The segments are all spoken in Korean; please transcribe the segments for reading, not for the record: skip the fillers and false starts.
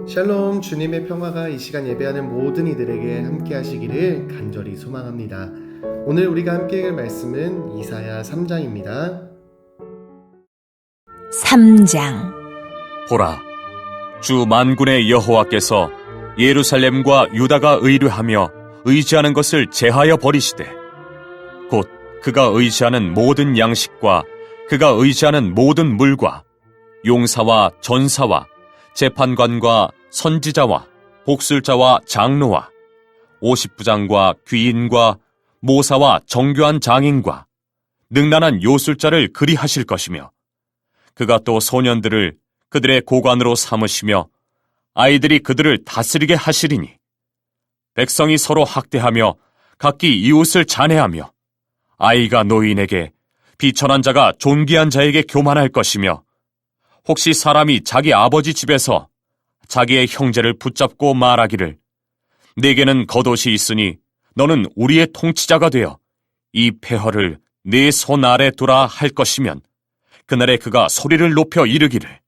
샬롬, 주님의 평화가 이 시간 예배하는 모든 이들에게 함께 하시기를 간절히 소망합니다. 오늘 우리가 함께 읽을 말씀은 이사야 3장입니다. 3장. 보라, 주 만군의 여호와께서 예루살렘과 유다가 의뢰하며 의지하는 것을 제하여 버리시되 곧 그가 의지하는 모든 양식과 그가 의지하는 모든 물과 용사와 전사와 재판관과 선지자와 복술자와 장로와 50부장과 귀인과 모사와 정교한 장인과 능란한 요술자를 그리하실 것이며 그가 또 소년들을 그들의 고관으로 삼으시며 아이들이 그들을 다스리게 하시리니 백성이 서로 학대하며 각기 이웃을 잔해하며 아이가 노인에게 비천한 자가 존귀한 자에게 교만할 것이며 혹시 사람이 자기 아버지 집에서 자기의 형제를 붙잡고 말하기를 내게는 겉옷이 있으니 너는 우리의 통치자가 되어 이 폐허를 네 손 아래 두라 할 것이면 그날에 그가 소리를 높여 이르기를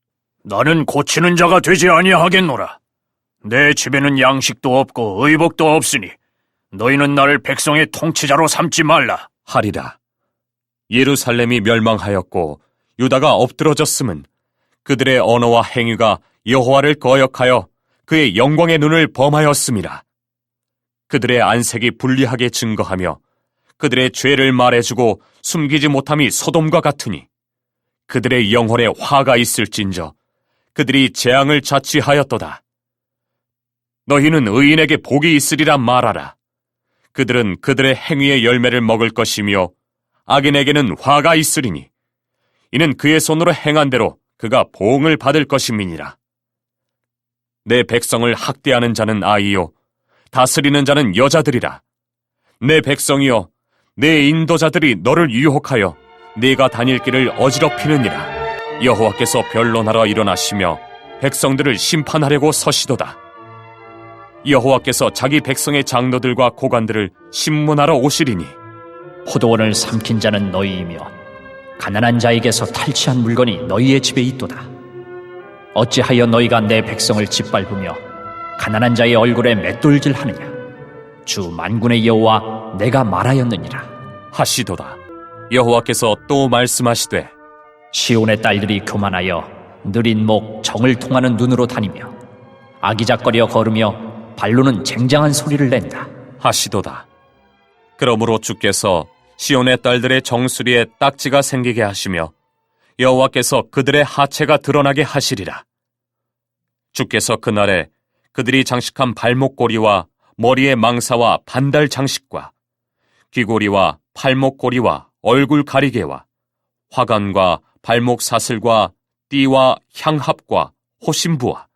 나는 고치는 자가 되지 아니하겠노라. 내 집에는 양식도 없고 의복도 없으니 너희는 나를 백성의 통치자로 삼지 말라 하리라. 예루살렘이 멸망하였고 유다가 엎드러졌음은 그들의 언어와 행위가 여호와를 거역하여 그의 영광의 눈을 범하였음이라. 그들의 안색이 불리하게 증거하며 그들의 죄를 말해주고 숨기지 못함이 소돔과 같으니 그들의 영혼에 화가 있을진저 그들이 재앙을 자취하였도다. 너희는 의인에게 복이 있으리라 말하라. 그들은 그들의 행위의 열매를 먹을 것이며 악인에게는 화가 있으리니 이는 그의 손으로 행한 대로 그가 보응을 받을 것임이니라. 내 백성을 학대하는 자는 아이요 다스리는 자는 여자들이라. 내 백성이여 내 인도자들이 너를 유혹하여 네가 다닐 길을 어지럽히느니라. 여호와께서 변론하러 일어나시며 백성들을 심판하려고 서시도다. 여호와께서 자기 백성의 장로들과 고관들을 심문하러 오시리니 포도원을 삼킨 자는 너희이며 가난한 자에게서 탈취한 물건이 너희의 집에 있도다. 어찌하여 너희가 내 백성을 짓밟으며 가난한 자의 얼굴에 맷돌질하느냐. 주 만군의 여호와 내가 말하였느니라 하시도다. 여호와께서 또 말씀하시되 시온의 딸들이 교만하여 느린 목 정을 통하는 눈으로 다니며 아기작거려 걸으며 발로는 쟁쟁한 소리를 낸다 하시도다. 그러므로 주께서 시온의 딸들의 정수리에 딱지가 생기게 하시며 여호와께서 그들의 하체가 드러나게 하시리라. 주께서 그날에 그들이 장식한 발목고리와 머리의 망사와 반달 장식과 귀고리와 팔목고리와 얼굴 가리개와 화관과 발목 사슬과 띠와 향합과 호심부와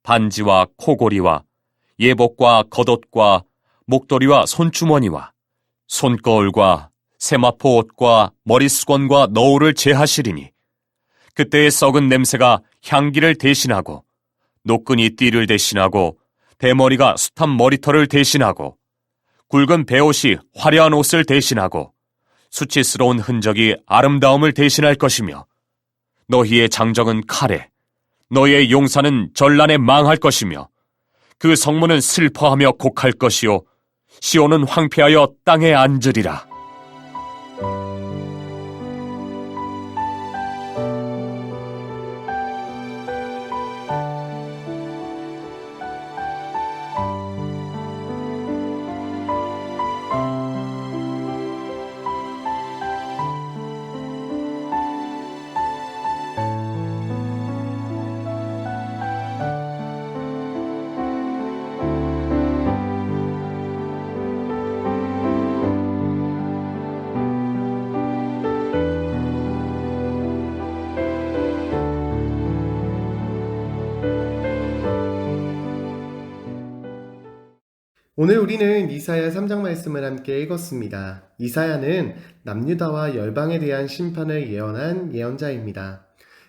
반지와 코고리와 예복과 겉옷과 목도리와 손주머니와 손거울과 세마포 옷과 머리수건과 너울을 제하시리니 그때의 썩은 냄새가 향기를 대신하고 노끈이 띠를 대신하고 대머리가 숱한 머리털을 대신하고 굵은 베옷이 화려한 옷을 대신하고 수치스러운 흔적이 아름다움을 대신할 것이며 너희의 장정은 칼에 너희의 용사는 전란에 망할 것이며 그 성문은 슬퍼하며 곡할 것이요 시온은 황폐하여 땅에 앉으리라. 오늘 우리는 이사야 3장 말씀을 함께 읽었습니다. 이사야는 남유다와 열방에 대한 심판을 예언한 예언자입니다.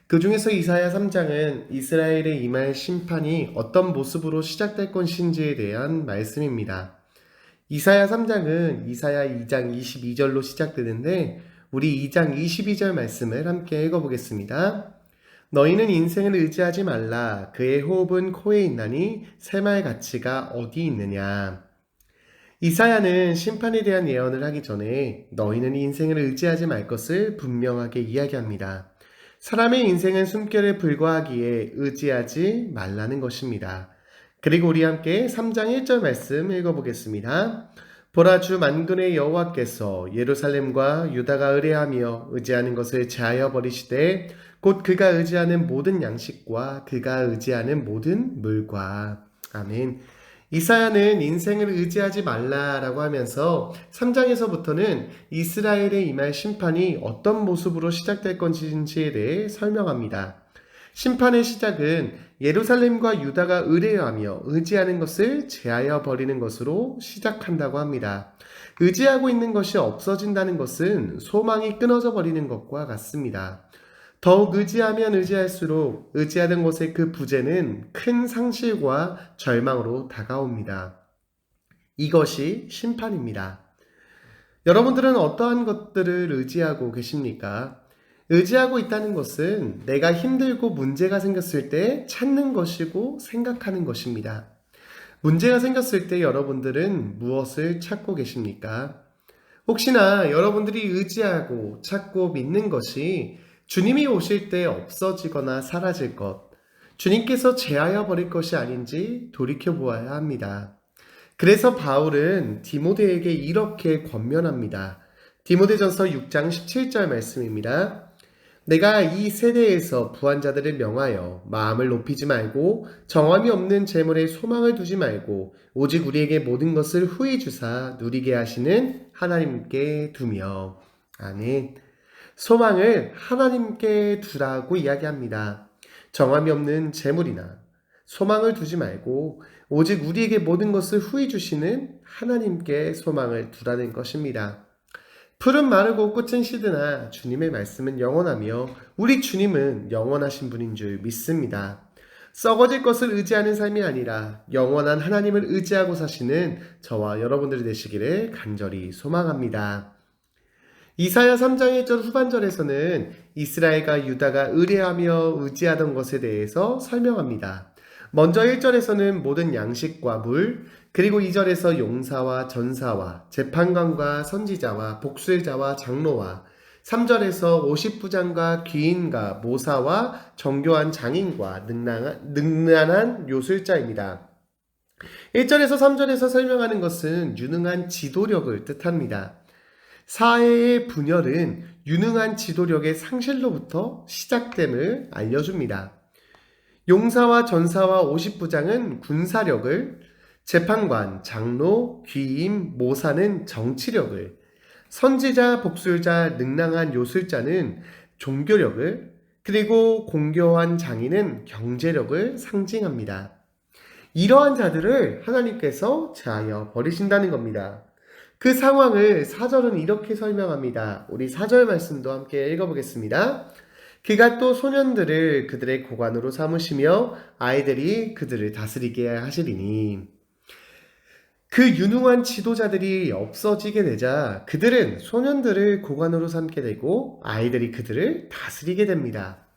그 중에서 이사야 3장은 이스라엘에 임할 심판이 어떤 모습으로 시작될 것인지에 대한 말씀입니다. 이사야 3장은 이사야 2장 22절로 시작되는데 우리 2장 22절 말씀을 함께 읽어보겠습니다. 너희는 인생을 의지하지 말라. 그의 호흡은 코에 있나니 새말 가치가 어디 있느냐. 이사야는 심판에 대한 예언을 하기 전에 너희는 인생을 의지하지 말 것을 분명하게 이야기합니다. 사람의 인생은 숨결에 불과하기에 의지하지 말라는 것입니다. 그리고 우리 함께 3장 1절 말씀 읽어보겠습니다. 보라, 주 만군의 여호와께서 예루살렘과 유다가 의뢰하며 의지하는 것을 제하여 버리시되 곧 그가 의지하는 모든 양식과 그가 의지하는 모든 물과. 아멘. 이사야는 인생을 의지하지 말라라고 하면서 3장에서부터는 이스라엘에 임할 심판이 어떤 모습으로 시작될 건지에 대해 설명합니다. 심판의 시작은 예루살렘과 유다가 의뢰하며 의지하는 것을 제하여 버리는 것으로 시작한다고 합니다. 의지하고 있는 것이 없어진다는 것은 소망이 끊어져 버리는 것과 같습니다. 더욱 의지하면 의지할수록 의지하던 곳의 그 부재는 큰 상실과 절망으로 다가옵니다. 이것이 심판입니다. 여러분들은 어떠한 것들을 의지하고 계십니까? 의지하고 있다는 것은 내가 힘들고 문제가 생겼을 때 찾는 것이고 생각하는 것입니다. 문제가 생겼을 때 여러분들은 무엇을 찾고 계십니까? 혹시나 여러분들이 의지하고 찾고 믿는 것이 주님이 오실 때 없어지거나 사라질 것, 주님께서 제하여 버릴 것이 아닌지 돌이켜보아야 합니다. 그래서 바울은 디모데에게 이렇게 권면합니다. 디모데전서 6장 17절 말씀입니다. 내가 이 세대에서 부한 자들을 명하여 마음을 높이지 말고 정함이 없는 재물에 소망을 두지 말고 오직 우리에게 모든 것을 후히 주사 누리게 하시는 하나님께 두며. 아멘. 소망을 하나님께 두라고 이야기합니다. 정함이 없는 재물이나 소망을 두지 말고 오직 우리에게 모든 것을 후히 주시는 하나님께 소망을 두라는 것입니다. 풀은 마르고 꽃은 시드나 주님의 말씀은 영원하며 우리 주님은 영원하신 분인 줄 믿습니다. 썩어질 것을 의지하는 삶이 아니라 영원한 하나님을 의지하고 사시는 저와 여러분들이 되시기를 간절히 소망합니다. 이사야 3장 1절 후반절에서는 이스라엘과 유다가 의뢰하며 의지하던 것에 대해서 설명합니다. 먼저 1절에서는 모든 양식과 물, 그리고 2절에서 용사와 전사와 재판관과 선지자와 복술자와 장로와 3절에서 50부장과 귀인과 모사와 정교한 장인과 능란한 요술자입니다. 1절에서 3절에서 설명하는 것은 유능한 지도력을 뜻합니다. 사회의 분열은 유능한 지도력의 상실로부터 시작됨을 알려줍니다. 용사와 전사와 50부장은 군사력을, 재판관, 장로, 귀임, 모사는 정치력을, 선지자, 복술자, 능랑한 요술자는 종교력을, 그리고 공교한 장인은 경제력을 상징합니다. 이러한 자들을 하나님께서 제하여 버리신다는 겁니다. 그 상황을 4절은 이렇게 설명합니다. 우리 4절 말씀도 함께 읽어보겠습니다. 그가 또 소년들을 그들의 고관으로 삼으시며 아이들이 그들을 다스리게 하시리니. 그 유능한 지도자들이 없어지게 되자 그들은 소년들을 고관으로 삼게 되고 아이들이 그들을 다스리게 됩니다.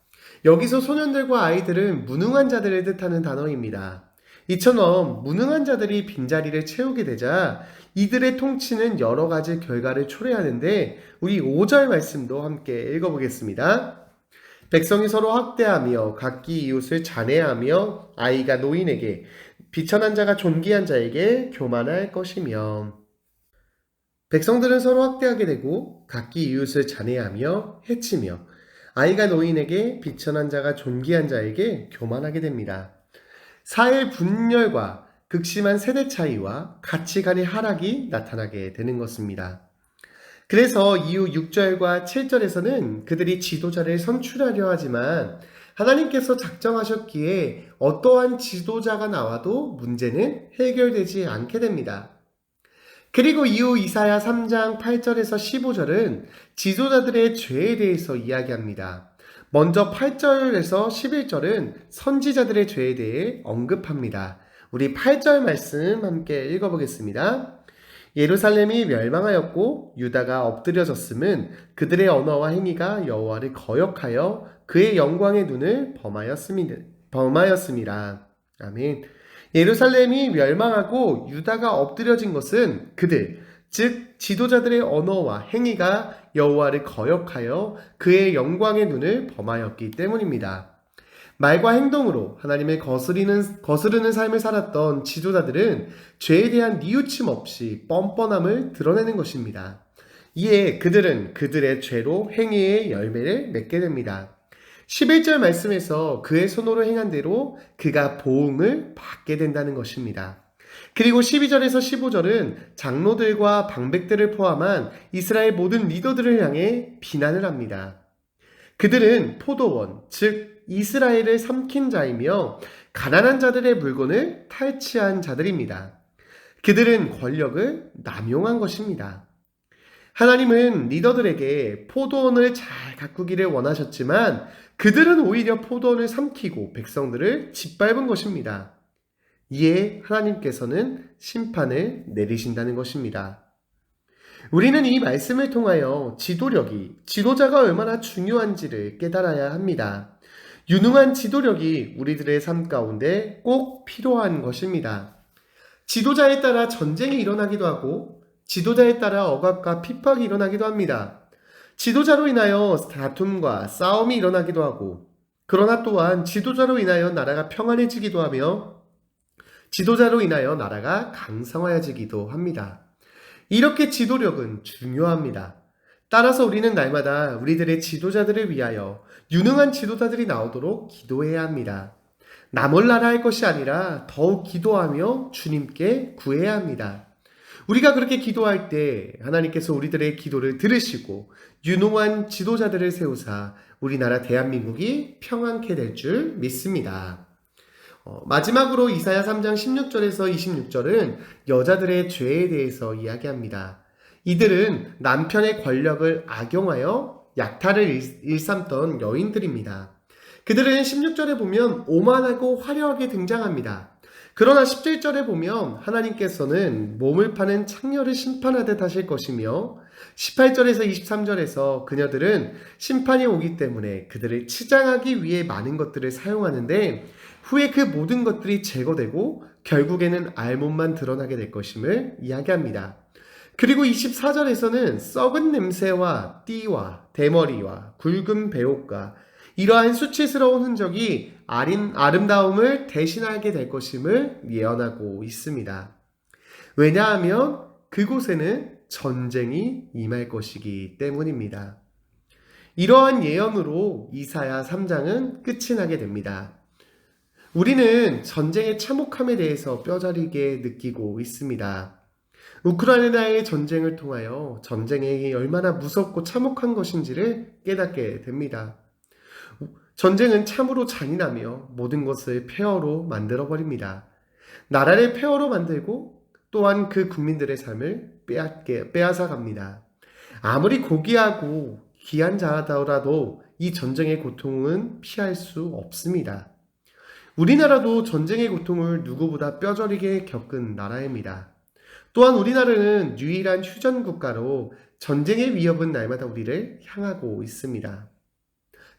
여기서 소년들과 아이들은 무능한 자들을 뜻하는 단어입니다. 이처럼 무능한 자들이 빈자리를 채우게 되자 이들의 통치는 여러 가지 결과를 초래하는데 우리 5절 말씀도 함께 읽어보겠습니다. 백성이 서로 학대하며 각기 이웃을 잔해하며 아이가 노인에게 비천한 자가 존귀한 자에게 교만할 것이며. 백성들은 서로 학대하게 되고 각기 이웃을 잔해하며 해치며 아이가 노인에게 비천한 자가 존귀한 자에게 교만하게 됩니다. 사회 분열과 극심한 세대 차이와 가치관의 하락이 나타나게 되는 것입니다. 그래서 이후 6절과 7절에서는 그들이 지도자를 선출하려 하지만 하나님께서 작정하셨기에 어떠한 지도자가 나와도 문제는 해결되지 않게 됩니다. 그리고 이후 이사야 3장 8절에서 15절은 지도자들의 죄에 대해서 이야기합니다. 먼저 8절에서 11절은 선지자들의 죄에 대해 언급합니다. 우리 8절 말씀 함께 읽어보겠습니다. 예루살렘이 멸망하였고 유다가 엎드려졌음은 그들의 언어와 행위가 여호와를 거역하여 그의 영광의 눈을 범하였음이라. 아멘. 예루살렘이 멸망하고 유다가 엎드려진 것은 그들, 즉 지도자들의 언어와 행위가 여호와를 거역하여 그의 영광의 눈을 범하였기 때문입니다. 말과 행동으로 하나님을 거스르는 삶을 살았던 지도자들은 죄에 대한 뉘우침 없이 뻔뻔함을 드러내는 것입니다. 이에 그들은 그들의 죄로 행위의 열매를 맺게 됩니다. 11절 말씀에서 그의 손으로 행한 대로 그가 보응을 받게 된다는 것입니다. 그리고 12절에서 15절은 장로들과 방백들을 포함한 이스라엘 모든 리더들을 향해 비난을 합니다. 그들은 포도원, 즉 이스라엘을 삼킨 자이며 가난한 자들의 물건을 탈취한 자들입니다. 그들은 권력을 남용한 것입니다. 하나님은 리더들에게 포도원을 잘 가꾸기를 원하셨지만 그들은 오히려 포도원을 삼키고 백성들을 짓밟은 것입니다. 이에 하나님께서는 심판을 내리신다는 것입니다. 우리는 이 말씀을 통하여 지도자가 얼마나 중요한지를 깨달아야 합니다. 유능한 지도력이 우리들의 삶 가운데 꼭 필요한 것입니다. 지도자에 따라 전쟁이 일어나기도 하고 지도자에 따라 억압과 핍박이 일어나기도 합니다. 지도자로 인하여 다툼과 싸움이 일어나기도 하고 그러나 또한 지도자로 인하여 나라가 평안해지기도 하며 지도자로 인하여 나라가 강성해지기도 합니다. 이렇게 지도력은 중요합니다. 따라서 우리는 날마다 우리들의 지도자들을 위하여 유능한 지도자들이 나오도록 기도해야 합니다. 나 몰라라 할 것이 아니라 더욱 기도하며 주님께 구해야 합니다. 우리가 그렇게 기도할 때 하나님께서 우리들의 기도를 들으시고 유능한 지도자들을 세우사 우리나라 대한민국이 평안케 될 줄 믿습니다. 마지막으로 이사야 3장 16절에서 26절은 여자들의 죄에 대해서 이야기합니다. 이들은 남편의 권력을 악용하여 약탈을 일삼던 여인들입니다. 그들은 16절에 보면 오만하고 화려하게 등장합니다. 그러나 17절에 보면 하나님께서는 몸을 파는 창녀를 심판하듯 하실 것이며 18절에서 23절에서 그녀들은 심판이 오기 때문에 그들을 치장하기 위해 많은 것들을 사용하는데 후에 그 모든 것들이 제거되고 결국에는 알몸만 드러나게 될 것임을 이야기합니다. 그리고 24절에서는 썩은 냄새와 띠와 대머리와 굵은 배옷과 이러한 수치스러운 흔적이 아름다움을 대신하게 될 것임을 예언하고 있습니다. 왜냐하면 그곳에는 전쟁이 임할 것이기 때문입니다. 이러한 예언으로 이사야 3장은 끝이 나게 됩니다. 우리는 전쟁의 참혹함에 대해서 뼈저리게 느끼고 있습니다. 우크라이나의 전쟁을 통하여 전쟁이 얼마나 무섭고 참혹한 것인지를 깨닫게 됩니다. 전쟁은 참으로 잔인하며 모든 것을 폐허로 만들어버립니다. 나라를 폐허로 만들고 또한 그 국민들의 삶을 빼앗아갑니다. 아무리 고귀하고 귀한 자더라도 이 전쟁의 고통은 피할 수 없습니다. 우리나라도 전쟁의 고통을 누구보다 뼈저리게 겪은 나라입니다. 또한 우리나라는 유일한 휴전 국가로 전쟁의 위협은 날마다 우리를 향하고 있습니다.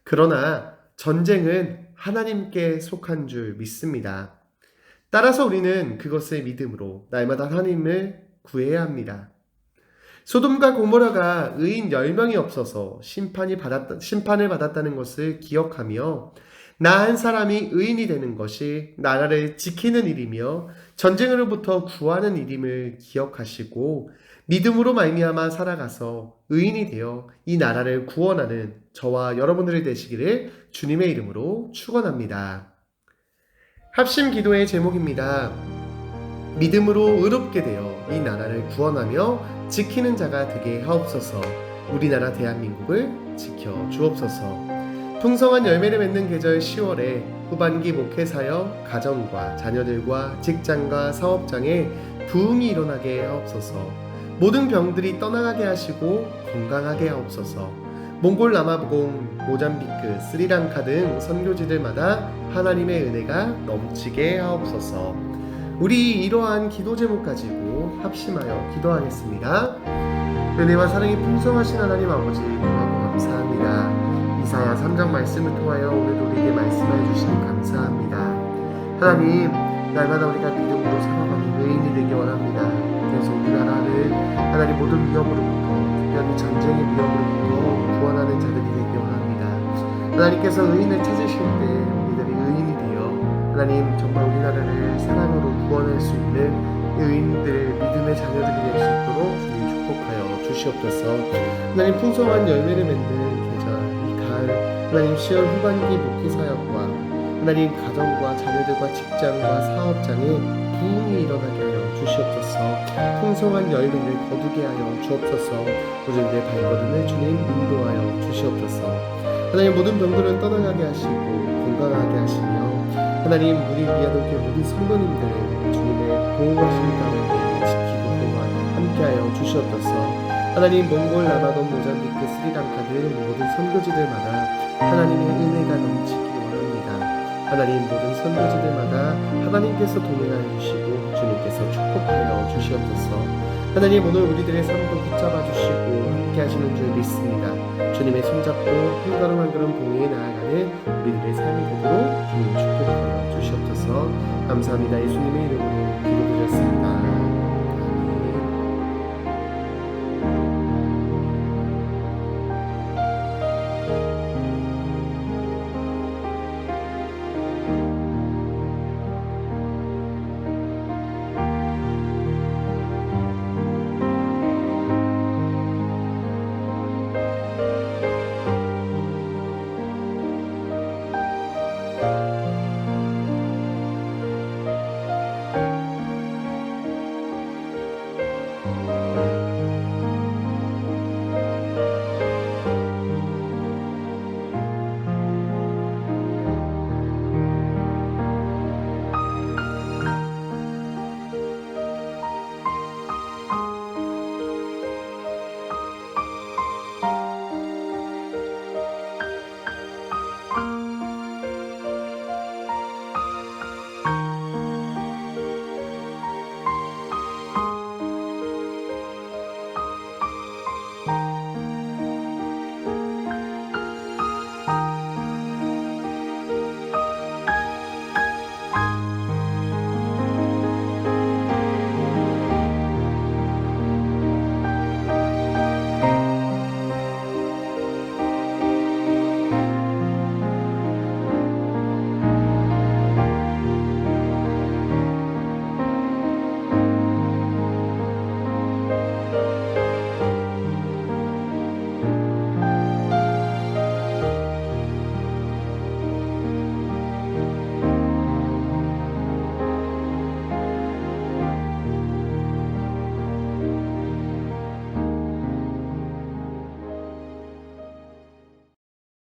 그러나 전쟁은 하나님께 속한 줄 믿습니다. 따라서 우리는 그것을 믿음으로 날마다 하나님을 구해야 합니다. 소돔과 고모라가 의인 10명이 없어서 심판을 받았다는 것을 기억하며 나 한 사람이 의인이 되는 것이 나라를 지키는 일이며 전쟁으로부터 구하는 일임을 기억하시고 믿음으로 말미암아 살아가서 의인이 되어 이 나라를 구원하는 저와 여러분들이 되시기를 주님의 이름으로 축원합니다. 합심 기도의 제목입니다. 믿음으로 의롭게 되어 이 나라를 구원하며 지키는 자가 되게 하옵소서. 우리나라 대한민국을 지켜 주옵소서. 풍성한 열매를 맺는 계절 10월에 후반기 목회사역, 가정과 자녀들과 직장과 사업장에 부흥이 일어나게 하옵소서. 모든 병들이 떠나가게 하시고 건강하게 하옵소서. 몽골 남아공, 모잠비크, 스리랑카 등 선교지들마다 하나님의 은혜가 넘치게 하옵소서. 우리 이러한 기도 제목 가지고 합심하여 기도하겠습니다. 은혜와 사랑이 풍성하신 하나님 아버지 고맙고 감사합니다. 이사야 3장 말씀을 통하여 오늘도 우리에게 말씀해 주시니 감사합니다. 하나님, 날마다 우리가 믿음으로 살아가는 의인이 되기 원합니다. 그래서 우리나라를 하나님 모든 위험으로부터, 특별히 전쟁의 위험으로부터 구원하는 자들이 되기 원합니다. 하나님께서 의인을 찾으실 때 우리들이 의인이 되어 하나님 정말 우리나라를 사랑으로 구원할 수 있는 의인들, 믿음의 자녀들이 될 수 있도록 주님 축복하여 주시옵소서. 하나님 풍성한 열매를 맺는 계절 이 가을, 하나님 10월 후반기 목회 사역과 하나님 가정과 자녀들과 직장과 사업장에 부흥이 일어나게 하여 주시옵소서. 풍성한 열매를 거두게 하여 주옵소서. 우리들의 발걸음을 주님 인도하여 주시옵소서. 하나님 모든 병들은 떠나가게 하시고 건강하게 하시며 하나님 우리 미아동교회 모든 성도님들을 주님의 보호하심 가운데 지키고 보호하여 함께하여 주시옵소서. 하나님 몽골, 라마돈, 모잠비크, 스리랑카 등 모든 선교지들마다 하나님의 은혜가 넘치기 하나님 모든 선교지들마다 하나님께서 동행하여 주시고 주님께서 축복하여 주시옵소서. 하나님 오늘 우리들의 삶도 붙잡아 주시고 함께 하시는 줄 믿습니다. 주님의 손잡고 한 걸음 한 걸음 봉해에 나아가는 우리들의 삶이 되도록 주님 축복하여 주시옵소서. 감사합니다. 예수님의 이름으로 기도드렸습니다.